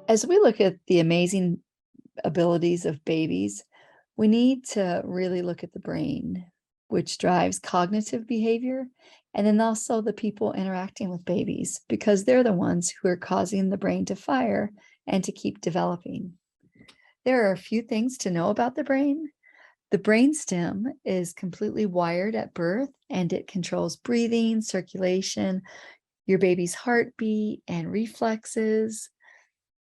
As we look at the amazing abilities of babies, we need to really look at the brain, which drives cognitive behavior, and then also the people interacting with babies, because they're the ones who are causing the brain to fire and to keep developing. There are a few things to know about the brain. The brainstem is completely wired at birth, and it controls breathing, circulation, your baby's heartbeat, and reflexes.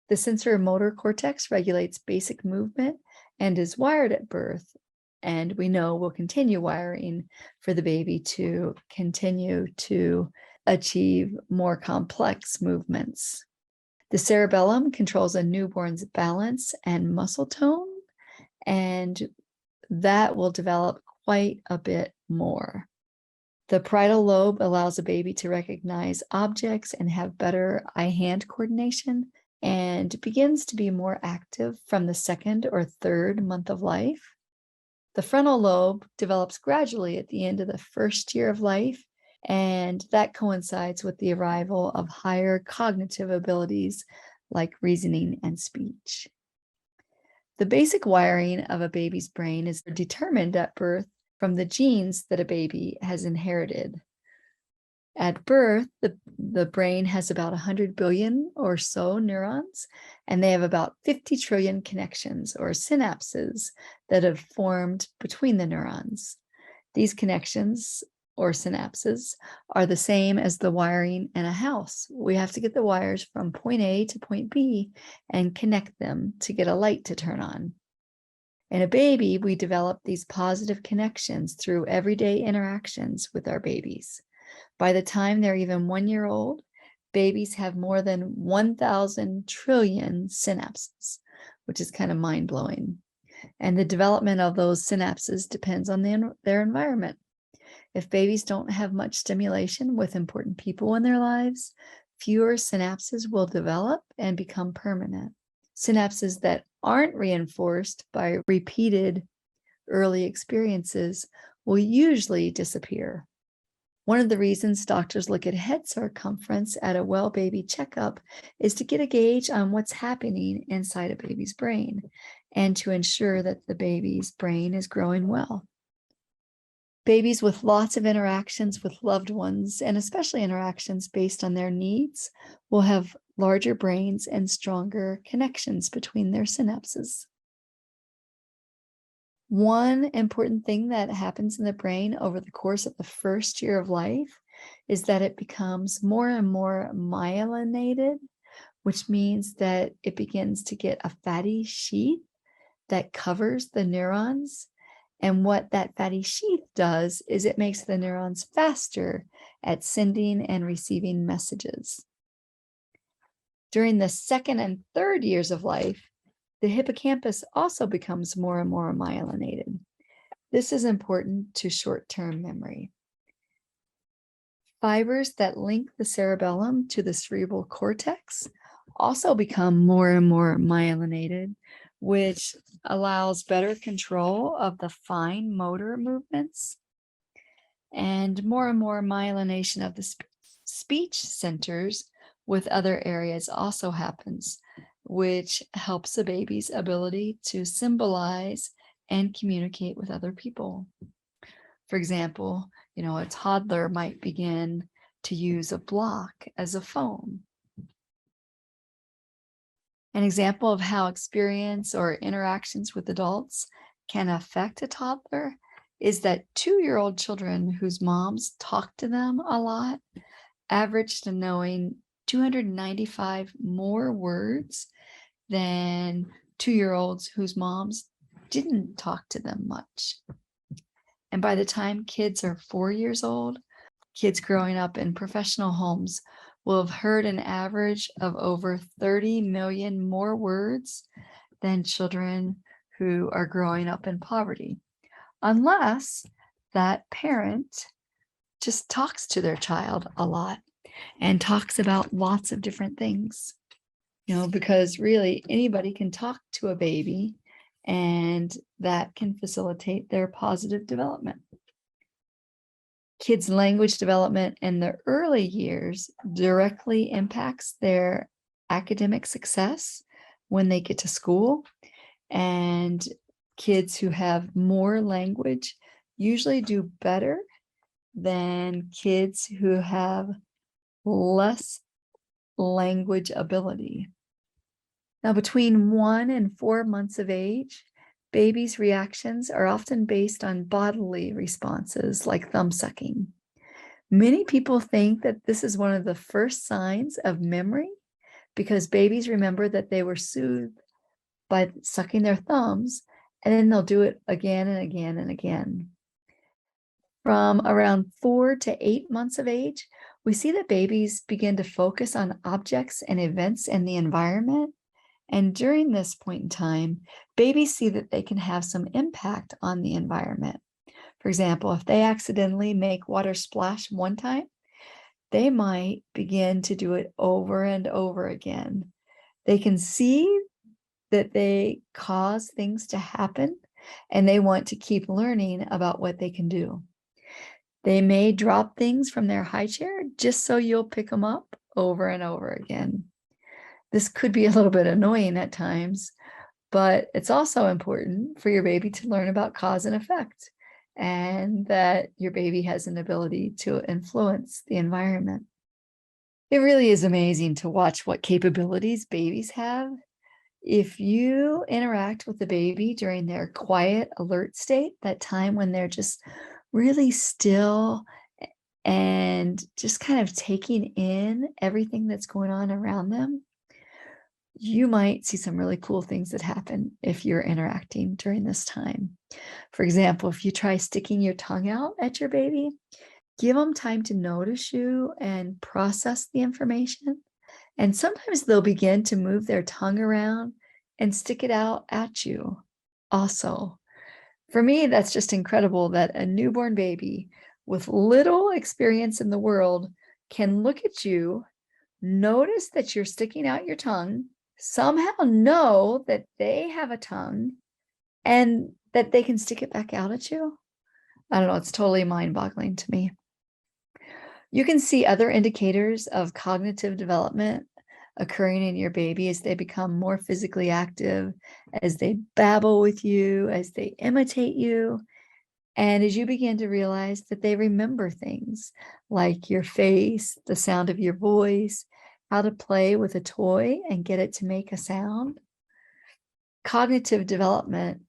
The sensory-motor cortex regulates basic movement and is wired at birth, and we know will continue wiring for the baby to continue to achieve more complex movements. The cerebellum controls a newborn's balance and muscle tone, and that will develop quite a bit more. The parietal lobe allows a baby to recognize objects and have better eye-hand coordination, and begins to be more active from the second or third month of life. The frontal lobe develops gradually at the end of the first year of life, and that coincides with the arrival of higher cognitive abilities like reasoning and speech. The basic wiring of a baby's brain is determined at birth from the genes that a baby has inherited. At birth, the brain has about 100 billion or so neurons, and they have about 50 trillion connections or synapses that have formed between the neurons. These connections or synapses are the same as the wiring in a house. We have to get the wires from point A to point B and connect them to get a light to turn on. In a baby, we develop these positive connections through everyday interactions with our babies. By the time they're even 1 year old, babies have more than 1,000 trillion synapses, which is kind of mind-blowing. And the development of those synapses depends on their environment. If babies don't have much stimulation with important people in their lives, fewer synapses will develop and become permanent. Synapses that aren't reinforced by repeated early experiences will usually disappear. One of the reasons doctors look at head circumference at a well baby checkup is to get a gauge on what's happening inside a baby's brain and to ensure that the baby's brain is growing well. Babies with lots of interactions with loved ones, and especially interactions based on their needs, will have larger brains and stronger connections between their synapses. One important thing that happens in the brain over the course of the first year of life is that it becomes more and more myelinated, which means that it begins to get a fatty sheath that covers the neurons. And what that fatty sheath does is it makes the neurons faster at sending and receiving messages. During the second and third years of life, the hippocampus also becomes more and more myelinated. This is important to short-term memory. Fibers that link the cerebellum to the cerebral cortex also become more and more myelinated, which allows better control of the fine motor movements. And more myelination of the speech centers with other areas also happens, which helps a baby's ability to symbolize and communicate with other people. For example, a toddler might begin to use a block as a phone. An example of how experience or interactions with adults can affect a toddler is that 2-year-old children whose moms talk to them a lot average to knowing 295 more words than 2-year-olds whose moms didn't talk to them much. And by the time kids are 4 years old, kids growing up in professional homes will have heard an average of over 30 million more words than children who are growing up in poverty, unless that parent just talks to their child a lot and talks about lots of different things. Because really anybody can talk to a baby, and that can facilitate their positive development. Kids' language development in the early years directly impacts their academic success, when they get to school. And kids who have more language usually do better than kids who have less language ability. Now, between 1 and 4 months of age, babies' reactions are often based on bodily responses like thumb sucking. Many people think that this is one of the first signs of memory because babies remember that they were soothed by sucking their thumbs, and then they'll do it again and again and again. From around 4 to 8 months of age, we see that babies begin to focus on objects and events in the environment. And during this point in time, babies see that they can have some impact on the environment. For example, if they accidentally make water splash one time, they might begin to do it over and over again. They can see that they cause things to happen, and they want to keep learning about what they can do. They may drop things from their high chair just so you'll pick them up over and over again. This could be a little bit annoying at times, but it's also important for your baby to learn about cause and effect, and that your baby has an ability to influence the environment. It really is amazing to watch what capabilities babies have. If you interact with the baby during their quiet, alert state, that time when they're just really still and just kind of taking in everything that's going on around them, you might see some really cool things that happen if you're interacting during this time. For example, if you try sticking your tongue out at your baby, give them time to notice you and process the information. And sometimes they'll begin to move their tongue around and stick it out at you also. For me, that's just incredible that a newborn baby with little experience in the world can look at you, notice that you're sticking out your tongue, somehow know that they have a tongue and that they can stick it back out at you. I don't know, it's totally mind-boggling to me. You can see other indicators of cognitive development occurring in your baby as they become more physically active, as they babble with you, as they imitate you, and as you begin to realize that they remember things like your face, the sound of your voice, how to play with a toy and get it to make a sound. Cognitive development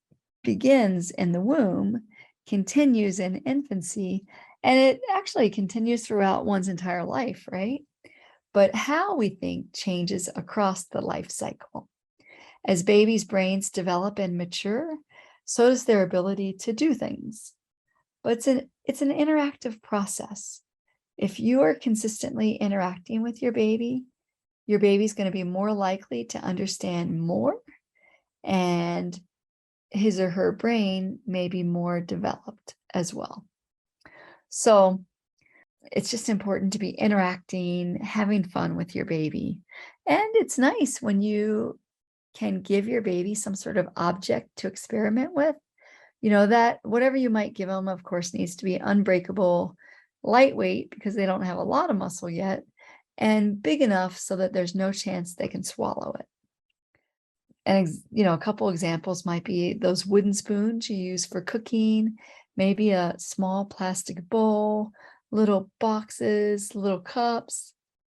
begins in the womb, continues in infancy, and it actually continues throughout one's entire life, right? But how we think changes across the life cycle. As babies' brains develop and mature, so does their ability to do things. But it's an interactive process. If you are consistently interacting with your baby's going to be more likely to understand more, and his or her brain may be more developed as well. So it's just important to be interacting, having fun with your baby. And it's nice when you can give your baby some sort of object to experiment with. You know, that whatever you might give them, of course, needs to be unbreakable, lightweight because they don't have a lot of muscle yet, and big enough so that there's no chance they can swallow it. And, a couple examples might be those wooden spoons you use for cooking, maybe a small plastic bowl, little boxes, little cups.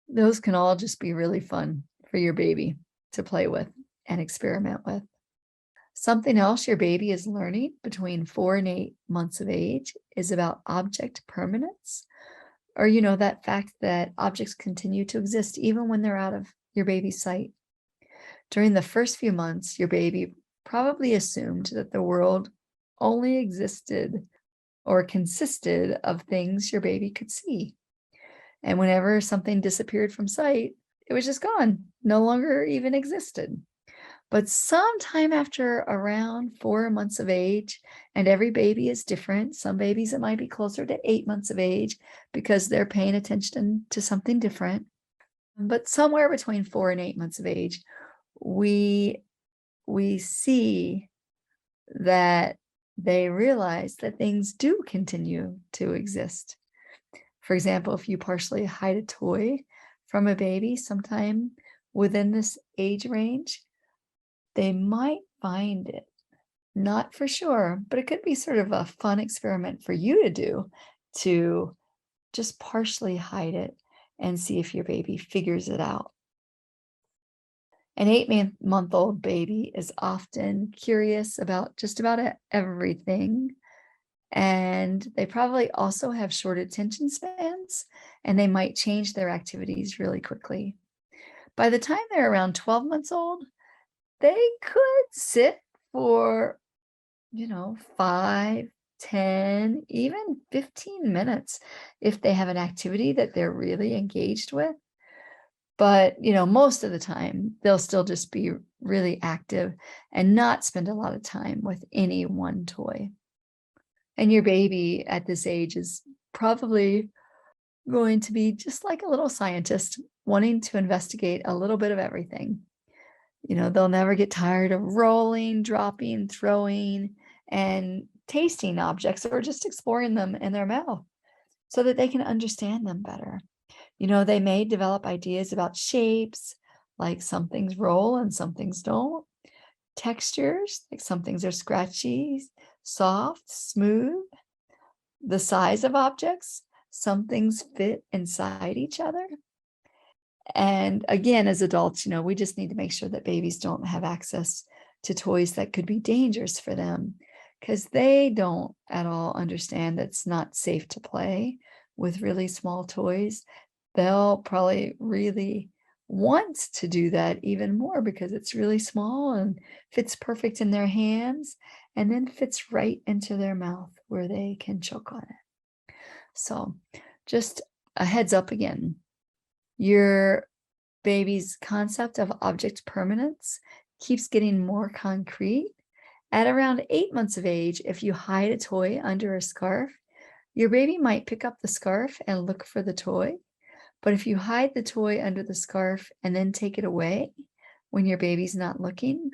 Those can all just be really fun for your baby to play with and experiment with. Something else your baby is learning between 4 and 8 months of age is about object permanence, or, that fact that objects continue to exist even when they're out of your baby's sight. During the first few months, your baby probably assumed that the world only existed or consisted of things your baby could see. And whenever something disappeared from sight, it was just gone, no longer even existed. But sometime after around 4 months of age, and every baby is different. Some babies, it might be closer to 8 months of age because they're paying attention to something different. But somewhere between 4 and 8 months of age, we see that they realize that things do continue to exist. For example, if you partially hide a toy from a baby sometime within this age range, they might find it. Not for sure, but it could be sort of a fun experiment for you to do to just partially hide it and see if your baby figures it out. An 8-month old baby is often curious about just about everything. And they probably also have short attention spans, and they might change their activities really quickly. By the time they're around 12 months old, they could sit for 5, 10, even 15 minutes if they have an activity that they're really engaged with. But, most of the time, they'll still just be really active and not spend a lot of time with any one toy. And your baby at this age is probably going to be just like a little scientist wanting to investigate a little bit of everything. They'll never get tired of rolling, dropping, throwing, and tasting objects or just exploring them in their mouth so that they can understand them better. They may develop ideas about shapes, like some things roll and some things don't. Textures, like some things are scratchy, soft, smooth. The size of objects, some things fit inside each other. And again, as adults, we just need to make sure that babies don't have access to toys that could be dangerous for them because they don't at all understand that it's not safe to play with really small toys. They'll probably really want to do that even more because it's really small and fits perfect in their hands and then fits right into their mouth where they can choke on it. So just a heads up again, your baby's concept of object permanence keeps getting more concrete. At around 8 months of age, if you hide a toy under a scarf, your baby might pick up the scarf and look for the toy. But if you hide the toy under the scarf and then take it away when your baby's not looking,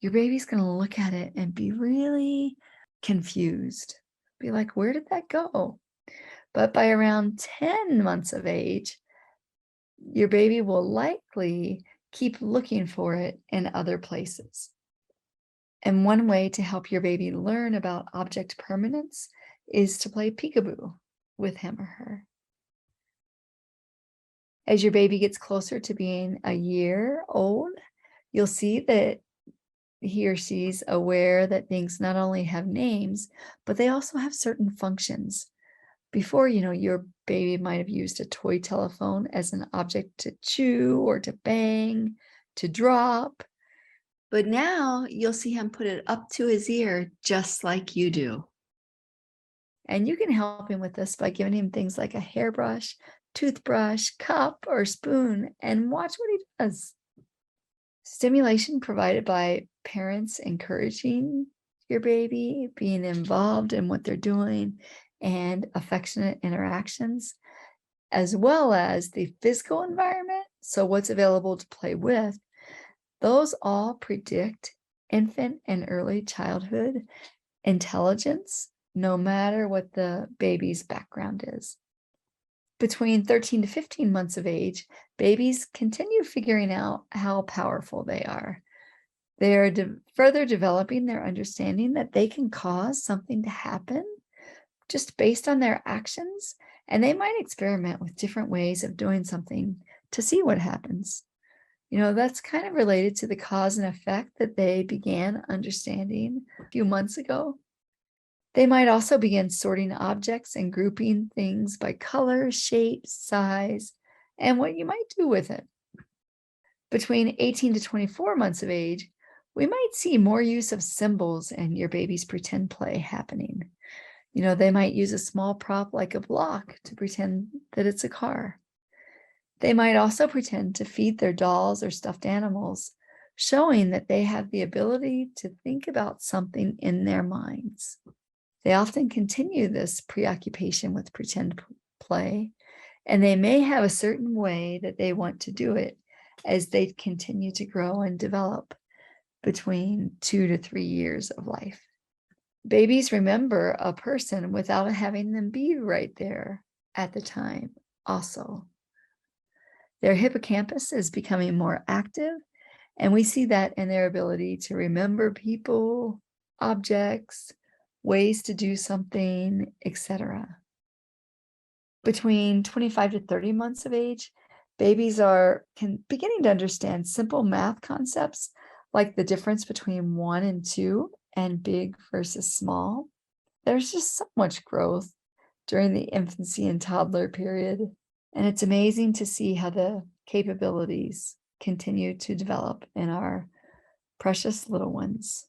your baby's going to look at it and be really confused. Be like, where did that go? But by around 10 months of age, your baby will likely keep looking for it in other places. And one way to help your baby learn about object permanence is to play peekaboo with him or her. As your baby gets closer to being a year old, you'll see that he or she's aware that things not only have names, but they also have certain functions. Before, your baby might have used a toy telephone as an object to chew or to bang, to drop. But now you'll see him put it up to his ear just like you do. And you can help him with this by giving him things like a hairbrush, toothbrush, cup, or spoon, and watch what he does. Stimulation provided by parents encouraging your baby, being involved in what they're doing, and affectionate interactions, as well as the physical environment, so what's available to play with, those all predict infant and early childhood intelligence, no matter what the baby's background is. Between 13 to 15 months of age, babies continue figuring out how powerful they are. They are further developing their understanding that they can cause something to happen just based on their actions, and they might experiment with different ways of doing something to see what happens. That's kind of related to the cause and effect that they began understanding a few months ago. They might also begin sorting objects and grouping things by color, shape, size, and what you might do with it. Between 18 to 24 months of age, we might see more use of symbols in your baby's pretend play happening. They might use a small prop like a block to pretend that it's a car. They might also pretend to feed their dolls or stuffed animals, showing that they have the ability to think about something in their minds. They often continue this preoccupation with pretend play, and they may have a certain way that they want to do it as they continue to grow and develop between 2 to 3 years of life. Babies remember a person without having them be right there at the time also. Their hippocampus is becoming more active, And we see that in their ability to remember people, objects, ways to do something, etc. Between 25 to 30 months of age, babies are beginning to understand simple math concepts like the difference between 1 and 2 and big versus small. There's just so much growth during the infancy and toddler period, and it's amazing to see how the capabilities continue to develop in our precious little ones.